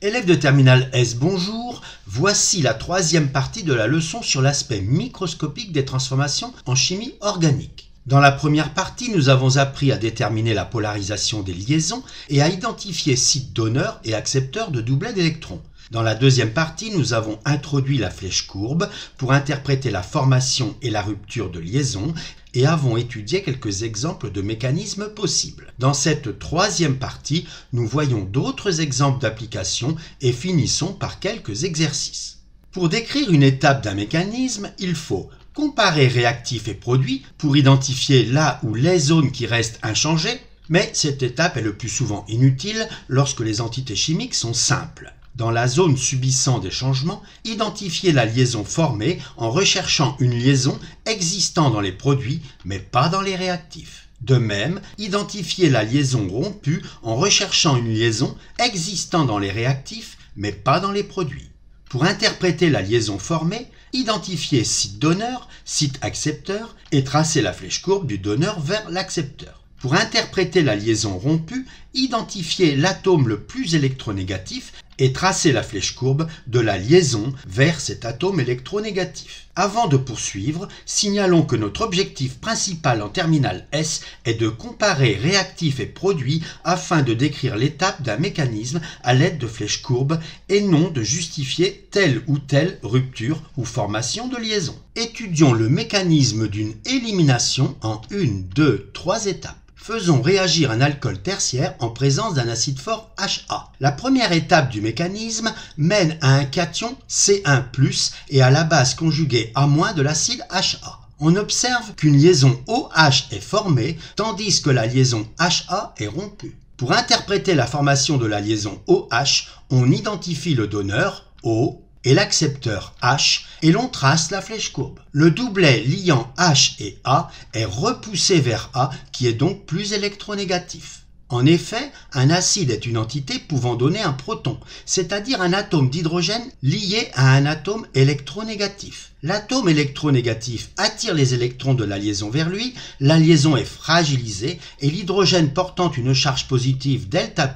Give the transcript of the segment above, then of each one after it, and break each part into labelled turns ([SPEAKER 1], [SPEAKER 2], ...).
[SPEAKER 1] Élèves de terminale S, bonjour. Voici la troisième partie de la leçon sur l'aspect microscopique des transformations en chimie organique. Dans la première partie, nous avons appris à déterminer la polarisation des liaisons et à identifier sites donneurs et accepteurs de doublets d'électrons. Dans la deuxième partie, nous avons introduit la flèche courbe pour interpréter la formation et la rupture de liaison et avons étudié quelques exemples de mécanismes possibles. Dans cette troisième partie, nous voyons d'autres exemples d'applications et finissons par quelques exercices. Pour décrire une étape d'un mécanisme, il faut comparer réactifs et produits pour identifier là ou les zones qui restent inchangées, mais cette étape est le plus souvent inutile lorsque les entités chimiques sont simples. Dans la zone subissant des changements, identifier la liaison formée en recherchant une liaison existant dans les produits mais pas dans les réactifs. De même, identifier la liaison rompue en recherchant une liaison existant dans les réactifs mais pas dans les produits. Pour interpréter la liaison formée, identifier site donneur, site accepteur et tracer la flèche courbe du donneur vers l'accepteur. Pour interpréter la liaison rompue, identifier l'atome le plus électronégatif et tracer la flèche courbe de la liaison vers cet atome électronégatif. Avant de poursuivre, signalons que notre objectif principal en terminale S est de comparer réactifs et produits afin de décrire l'étape d'un mécanisme à l'aide de flèches courbes et non de justifier telle ou telle rupture ou formation de liaison. Étudions le mécanisme d'une élimination en 1, 2, 3 étapes. Faisons réagir un alcool tertiaire en présence d'un acide fort HA. La première étape du mécanisme mène à un cation C1+, et à la base conjuguée A- de l'acide HA. On observe qu'une liaison OH est formée, tandis que la liaison HA est rompue. Pour interpréter la formation de la liaison OH, on identifie le donneur O et l'accepteur H et l'on trace la flèche courbe. Le doublet liant H et A est repoussé vers A qui est donc plus électronégatif. En effet, un acide est une entité pouvant donner un proton, c'est-à-dire un atome d'hydrogène lié à un atome électronégatif. L'atome électronégatif attire les électrons de la liaison vers lui, la liaison est fragilisée et l'hydrogène portant une charge positive delta+,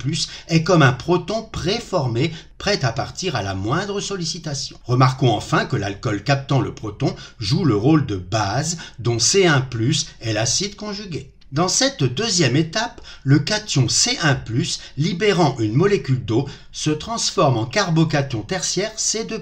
[SPEAKER 1] est comme un proton préformé, prêt à partir à la moindre sollicitation. Remarquons enfin que l'alcool captant le proton joue le rôle de base dont C1+ est l'acide conjugué. Dans cette deuxième étape, le cation C1+, libérant une molécule d'eau, se transforme en carbocation tertiaire C2+.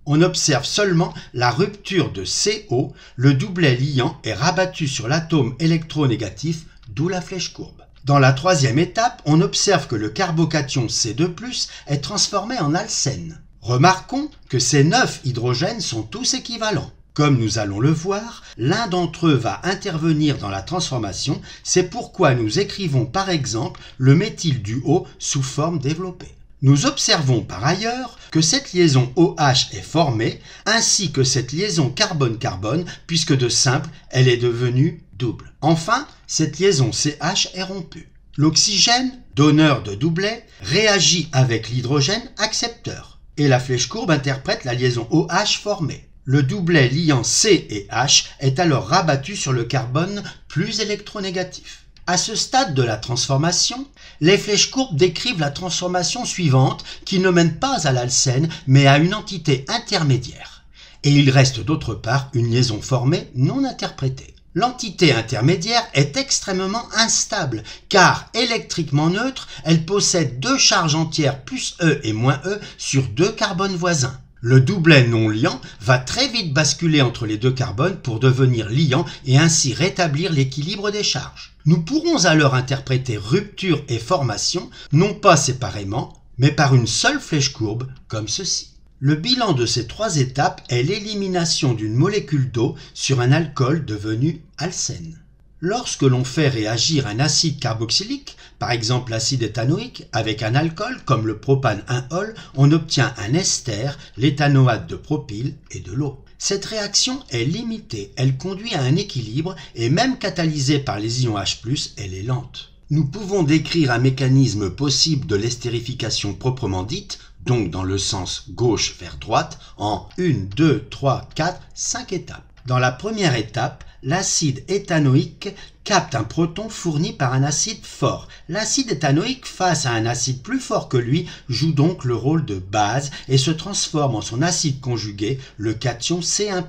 [SPEAKER 1] On observe seulement la rupture de CO, le doublet liant est rabattu sur l'atome électronégatif, d'où la flèche courbe. Dans la troisième étape, on observe que le carbocation C2+, est transformé en alcène. Remarquons que ces 9 hydrogènes sont tous équivalents. Comme nous allons le voir, l'un d'entre eux va intervenir dans la transformation, c'est pourquoi nous écrivons par exemple le méthylduo sous forme développée. Nous observons par ailleurs que cette liaison OH est formée, ainsi que cette liaison carbone-carbone, puisque de simple, elle est devenue double. Enfin, cette liaison CH est rompue. L'oxygène, donneur de doublet, réagit avec l'hydrogène accepteur, et la flèche courbe interprète la liaison OH formée. Le doublet liant C et H est alors rabattu sur le carbone plus électronégatif. À ce stade de la transformation, les flèches courbes décrivent la transformation suivante qui ne mène pas à l'alcène mais à une entité intermédiaire. Et il reste d'autre part une liaison formée non interprétée. L'entité intermédiaire est extrêmement instable car électriquement neutre, elle possède 2 charges entières plus E et moins E sur 2 carbones voisins. Le doublet non liant va très vite basculer entre les 2 carbones pour devenir liant et ainsi rétablir l'équilibre des charges. Nous pourrons alors interpréter rupture et formation non pas séparément, mais par une seule flèche courbe comme ceci. Le bilan de ces 3 étapes est l'élimination d'une molécule d'eau sur un alcool devenu alcène. Lorsque l'on fait réagir un acide carboxylique, par exemple l'acide éthanoïque, avec un alcool comme le propane 1-ol, on obtient un ester, l'éthanoate de propyle et de l'eau. Cette réaction est limitée, elle conduit à un équilibre et même catalysée par les ions H+, elle est lente. Nous pouvons décrire un mécanisme possible de l'estérification proprement dite, donc dans le sens gauche vers droite, en 1, 2, 3, 4, 5 étapes. Dans la première étape, l'acide éthanoïque capte un proton fourni par un acide fort. L'acide éthanoïque, face à un acide plus fort que lui, joue donc le rôle de base et se transforme en son acide conjugué, le cation C1+.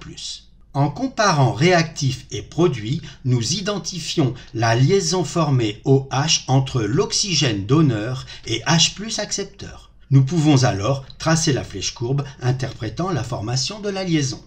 [SPEAKER 1] En comparant réactif et produit, nous identifions la liaison formée OH entre l'oxygène donneur et H+ accepteur. Nous pouvons alors tracer la flèche courbe interprétant la formation de la liaison.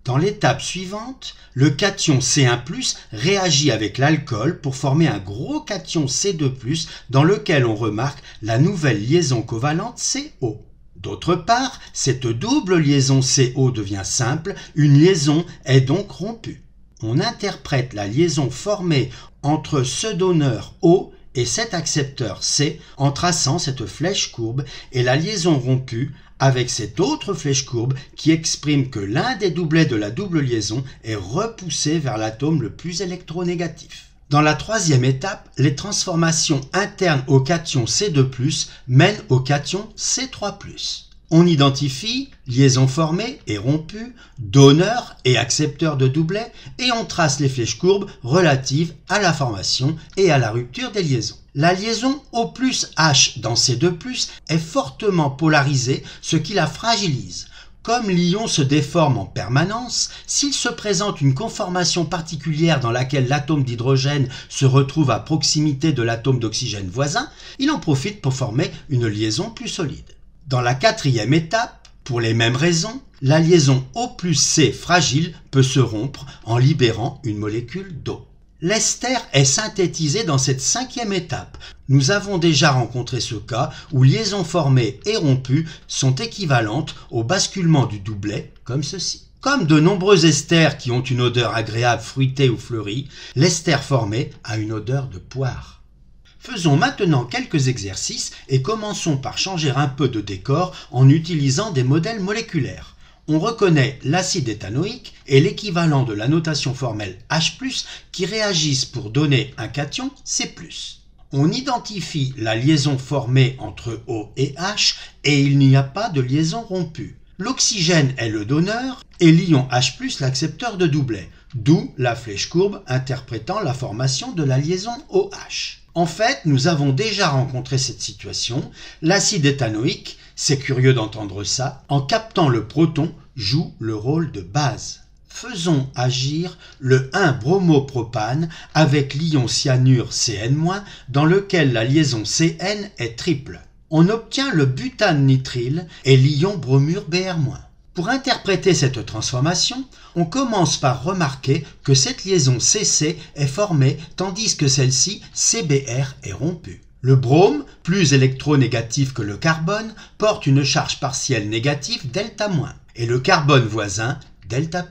[SPEAKER 1] Dans l'étape suivante, le cation C1+ réagit avec l'alcool pour former un gros cation C2+, dans lequel on remarque la nouvelle liaison covalente CO. D'autre part, cette double liaison CO devient simple, une liaison est donc rompue. On interprète la liaison formée entre ce donneur O et cet accepteur C en traçant cette flèche courbe et la liaison rompue avec cette autre flèche courbe qui exprime que l'un des doublets de la double liaison est repoussé vers l'atome le plus électronégatif. Dans la troisième étape, les transformations internes au cation C2+, mènent au cation C3+. On identifie liaison formée et rompue, donneur et accepteur de doublet, et on trace les flèches courbes relatives à la formation et à la rupture des liaisons. La liaison O+H dans C2+, est fortement polarisée, ce qui la fragilise. Comme l'ion se déforme en permanence, s'il se présente une conformation particulière dans laquelle l'atome d'hydrogène se retrouve à proximité de l'atome d'oxygène voisin, il en profite pour former une liaison plus solide. Dans la quatrième étape, pour les mêmes raisons, la liaison O+C fragile peut se rompre en libérant une molécule d'eau. L'ester est synthétisé dans cette cinquième étape. Nous avons déjà rencontré ce cas où liaisons formées et rompues sont équivalentes au basculement du doublet, comme ceci. Comme de nombreux esters qui ont une odeur agréable fruitée ou fleurie, l'ester formé a une odeur de poire. Faisons maintenant quelques exercices et commençons par changer un peu de décor en utilisant des modèles moléculaires. On reconnaît l'acide éthanoïque et l'équivalent de la notation formelle H+, qui réagissent pour donner un cation C+. On identifie la liaison formée entre O et H et il n'y a pas de liaison rompue. L'oxygène est le donneur et l'ion H+ l'accepteur de doublet, d'où la flèche courbe interprétant la formation de la liaison OH. En fait, nous avons déjà rencontré cette situation. L'acide éthanoïque, c'est curieux d'entendre ça, en captant le proton, joue le rôle de base. Faisons agir le 1-bromopropane avec l'ion cyanure Cn- dans lequel la liaison Cn est triple. On obtient le butane-nitrile et l'ion bromure Br-. Pour interpréter cette transformation, on commence par remarquer que cette liaison CC est formée tandis que celle-ci, CBr, est rompue. Le brome, plus électronégatif que le carbone, porte une charge partielle négative delta-, et le carbone voisin, delta+.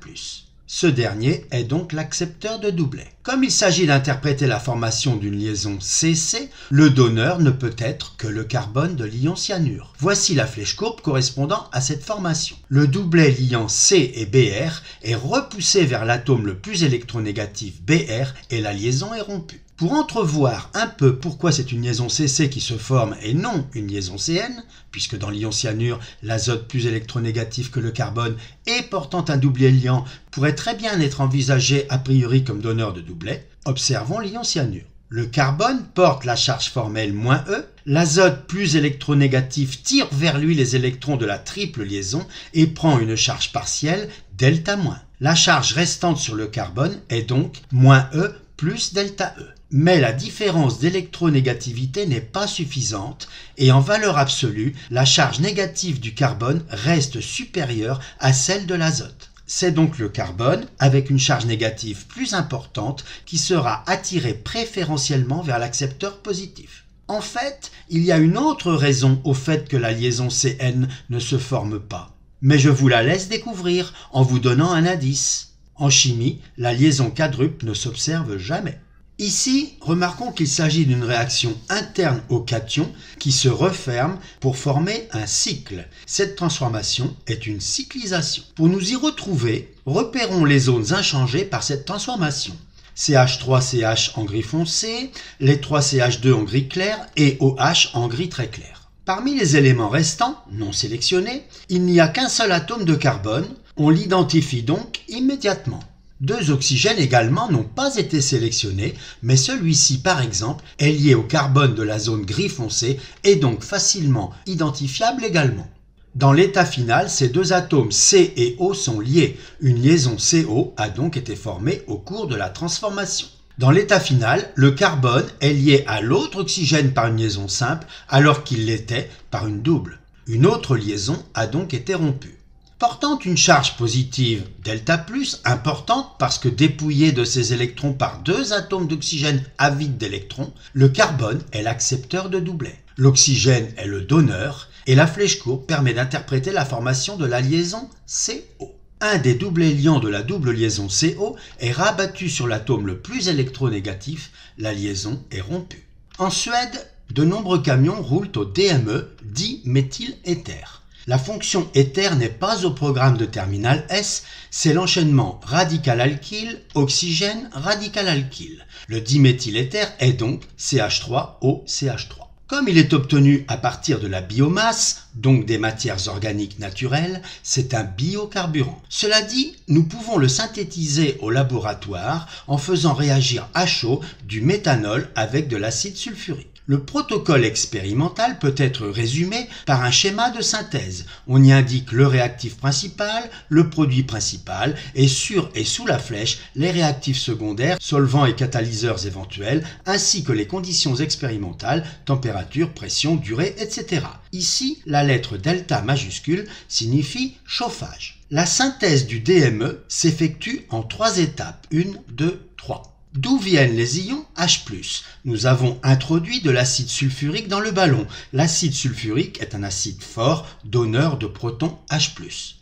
[SPEAKER 1] Ce dernier est donc l'accepteur de doublet. Comme il s'agit d'interpréter la formation d'une liaison CC, le donneur ne peut être que le carbone de l'ion cyanure. Voici la flèche courbe correspondant à cette formation. Le doublet liant C et Br est repoussé vers l'atome le plus électronégatif Br et la liaison est rompue. Pour entrevoir un peu pourquoi c'est une liaison CC qui se forme et non une liaison CN, puisque dans l'ion cyanure, l'azote plus électronégatif que le carbone et portant un doublet liant pourrait très bien être envisagé a priori comme donneur de doublet, observons l'ion cyanure. Le carbone porte la charge formelle -E, l'azote plus électronégatif tire vers lui les électrons de la triple liaison et prend une charge partielle delta-. La charge restante sur le carbone est donc -E plus delta-E. Mais la différence d'électronégativité n'est pas suffisante et en valeur absolue, la charge négative du carbone reste supérieure à celle de l'azote. C'est donc le carbone, avec une charge négative plus importante, qui sera attiré préférentiellement vers l'accepteur positif. En fait, il y a une autre raison au fait que la liaison CN ne se forme pas. Mais je vous la laisse découvrir en vous donnant un indice. En chimie, la liaison quadruple ne s'observe jamais. Ici, remarquons qu'il s'agit d'une réaction interne au cation qui se referme pour former un cycle. Cette transformation est une cyclisation. Pour nous y retrouver, repérons les zones inchangées par cette transformation. CH3CH en gris foncé, les 3CH2 en gris clair et OH en gris très clair. Parmi les éléments restants, non sélectionnés, il n'y a qu'un seul atome de carbone, on l'identifie donc immédiatement. Deux oxygènes également n'ont pas été sélectionnés, mais celui-ci par exemple est lié au carbone de la zone gris foncé et donc facilement identifiable également. Dans l'état final, ces deux atomes C et O sont liés. Une liaison CO a donc été formée au cours de la transformation. Dans l'état final, le carbone est lié à l'autre oxygène par une liaison simple alors qu'il l'était par une double. Une autre liaison a donc été rompue. Portant une charge positive delta+, importante parce que dépouillé de ses électrons par deux atomes d'oxygène avides d'électrons, le carbone est l'accepteur de doublet. L'oxygène est le donneur et la flèche courbe permet d'interpréter la formation de la liaison CO. Un des doublets liants de la double liaison CO est rabattu sur l'atome le plus électronégatif, la liaison est rompue. En Suède, de nombreux camions roulent au DME, diméthyléther. La fonction éther n'est pas au programme de terminal S, c'est l'enchaînement radical-alkyle, oxygène, radical-alkyle. Le diméthyléther est donc CH3OCH3. Comme il est obtenu à partir de la biomasse, donc des matières organiques naturelles, c'est un biocarburant. Cela dit, nous pouvons le synthétiser au laboratoire en faisant réagir à chaud du méthanol avec de l'acide sulfurique. Le protocole expérimental peut être résumé par un schéma de synthèse. On y indique le réactif principal, le produit principal et sur et sous la flèche les réactifs secondaires, solvants et catalyseurs éventuels, ainsi que les conditions expérimentales, température, pression, durée, etc. Ici, la lettre delta majuscule signifie chauffage. La synthèse du DME s'effectue en 3 étapes, 1, 2, 3. D'où viennent les ions H+. Nous avons introduit de l'acide sulfurique dans le ballon. L'acide sulfurique est un acide fort, donneur de protons H+.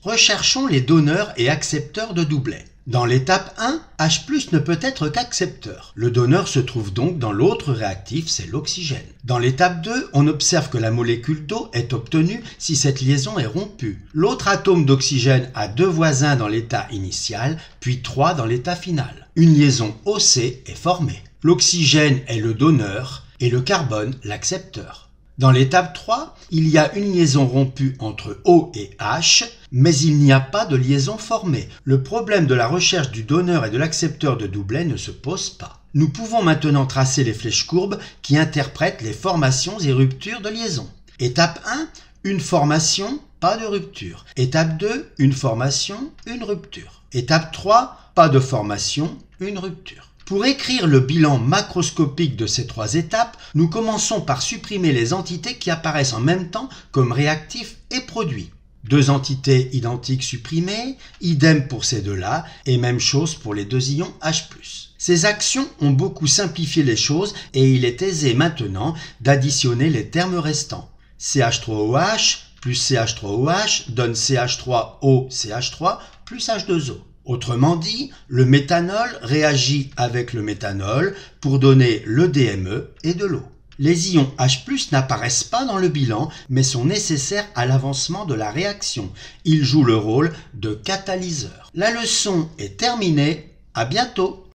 [SPEAKER 1] Recherchons les donneurs et accepteurs de doublets. Dans l'étape 1, H+ ne peut être qu'accepteur. Le donneur se trouve donc dans l'autre réactif, c'est l'oxygène. Dans l'étape 2, on observe que la molécule d'eau est obtenue si cette liaison est rompue. L'autre atome d'oxygène a 2 voisins dans l'état initial, puis 3 dans l'état final. Une liaison OC est formée. L'oxygène est le donneur et le carbone l'accepteur. Dans l'étape 3, il y a une liaison rompue entre O et H, mais il n'y a pas de liaison formée. Le problème de la recherche du donneur et de l'accepteur de doublet ne se pose pas. Nous pouvons maintenant tracer les flèches courbes qui interprètent les formations et ruptures de liaison. Étape 1, une formation, pas de rupture. Étape 2, une formation, une rupture. Étape 3, pas de formation, une rupture. Pour écrire le bilan macroscopique de ces 3 étapes, nous commençons par supprimer les entités qui apparaissent en même temps comme réactifs et produits. 2 entités identiques supprimées, idem pour ces deux-là, et même chose pour les 2 ions H+. Ces actions ont beaucoup simplifié les choses et il est aisé maintenant d'additionner les termes restants. CH3OH plus CH3OH donne CH3OCH3 plus H2O. Autrement dit, le méthanol réagit avec le méthanol pour donner le DME et de l'eau. Les ions H+ n'apparaissent pas dans le bilan, mais sont nécessaires à l'avancement de la réaction. Ils jouent le rôle de catalyseur. La leçon est terminée. À bientôt!